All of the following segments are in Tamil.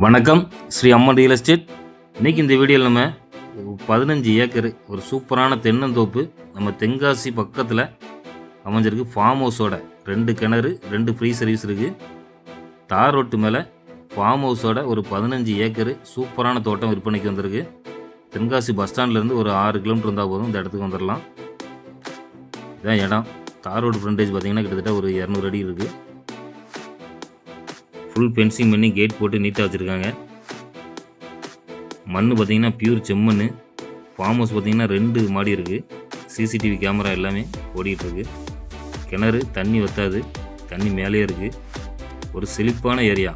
வணக்கம், ஸ்ரீ அம்மன் ரியல் எஸ்டேட். இன்றைக்கி இந்த வீடியோவில் நம்ம 15 ஏக்கர் ஒரு சூப்பரான தென்னந்தோப்பு நம்ம தென்காசி பக்கத்தில் அமைஞ்சிருக்கு. ஃபார்ம் ஹவுஸோட 2 கிணறு 2 ஃப்ரீ சர்வீஸ் இருக்குது. தார் ரோட்டு மேலே ஃபார்ம் ஹவுஸோட ஒரு 15 ஏக்கர் சூப்பரான தோட்டம் விற்பனைக்கு வந்திருக்கு. தென்காசி பஸ் ஸ்டாண்ட்லேருந்து ஒரு 6 கிலோமீட்டர் இருந்தால் போதும் இந்த இடத்துக்கு வந்துடலாம். இதான் இடம். தார் ரோடு ஃப்ரண்டேஜ் பார்த்திங்கன்னா கிட்டத்தட்ட ஒரு 200 அடி இருக்குது. ஃபுல் ஃபென்சிங் பண்ணி கேட் போட்டு நீட்டாக வச்சுருக்காங்க. மண் பார்த்திங்கன்னா பியூர் செம்மண். ஃபார்ம் ஹவுஸ் பார்த்திங்கன்னா 2 மாடி இருக்குது. சிசிடிவி கேமரா எல்லாமே ஓடிட்டுருக்கு. கிணறு தண்ணி வற்றாது, தண்ணி மேலேயே இருக்குது. ஒரு செழிப்பான ஏரியா.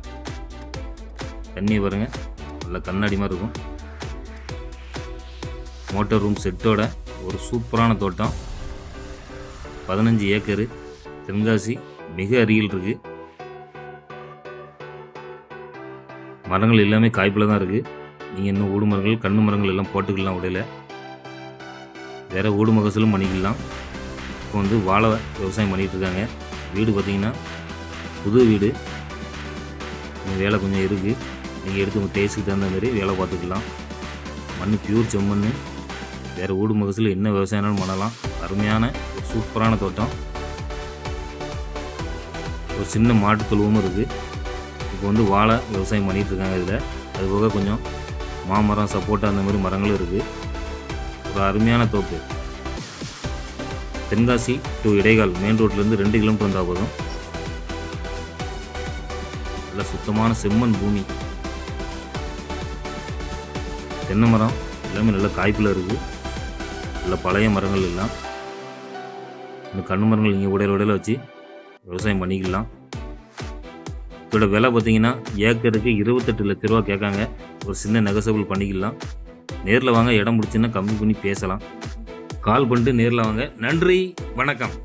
தண்ணி பாருங்கள், நல்லா கண்ணாடி மாதிரி இருக்கும். மோட்டார் ரூம் செட்டோட ஒரு சூப்பரான தோட்டம். 15 ஏக்கரு தென்காசி மிக அருகில் இருக்குது. மரங்கள் எல்லாமே காய்ப்பில் தான் இருக்குது. நீங்கள் இன்னும் ஊடு மரங்கள் கண்ணு மரங்கள் எல்லாம் போட்டுக்கலாம். உடையில வேறு ஊடு மகசூலும் பண்ணிக்கலாம். இப்போ வாழை விவசாயம் பண்ணிகிட்ருக்காங்க. வீடு பார்த்திங்கன்னா புது வீடு. வேலை கொஞ்சம் இருக்குது. நீங்கள் எடுத்து உங்கள் டேஸ்ட்டுக்கு தகுந்த மாதிரி வேலை பார்த்துக்கலாம். மண் பியூர் செம்மண். வேறு ஊடு மகசூல் என்ன விவசாயம்னாலும் பண்ணலாம். அருமையான ஒரு சூப்பரான தோட்டம். ஒரு சின்ன மாட்டு தொழுவமும் இருக்குது. இப்போ வாழை விவசாயம் பண்ணிகிட்ருக்காங்க. இதில் அதுபோக கொஞ்சம் மாமரம் சப்போட்டா அந்த மாதிரி மரங்களும் இருக்குது. ஒரு அருமையான தோப்பு. தென்காசி டு இடைகால் மெயின் ரோட்லேருந்து 2 கிலோமீட்டர் வந்தால் போதும். நல்ல சுத்தமான செம்மண் பூமி. தென்னை மரம் எல்லாமே நல்ல காய்ப்பில் இருக்குது. நல்ல பழைய மரங்கள் எல்லாம். இந்த கண்ணு மரங்கள் இங்கே உடையில வச்சு விவசாயம் பண்ணிக்கலாம். இதோட விலை பார்த்திங்கன்னா ஏக்கருக்கு 28 லட்ச ரூபா கேட்காங்க. ஒரு சின்ன நெகசபிள் பண்ணிக்கலாம். நேரில் வாங்க, இடம் பிடிச்சுன்னா கம்மி பண்ணி பேசலாம். கால் பண்ணிட்டு நேரில் வாங்க. நன்றி, வணக்கம்.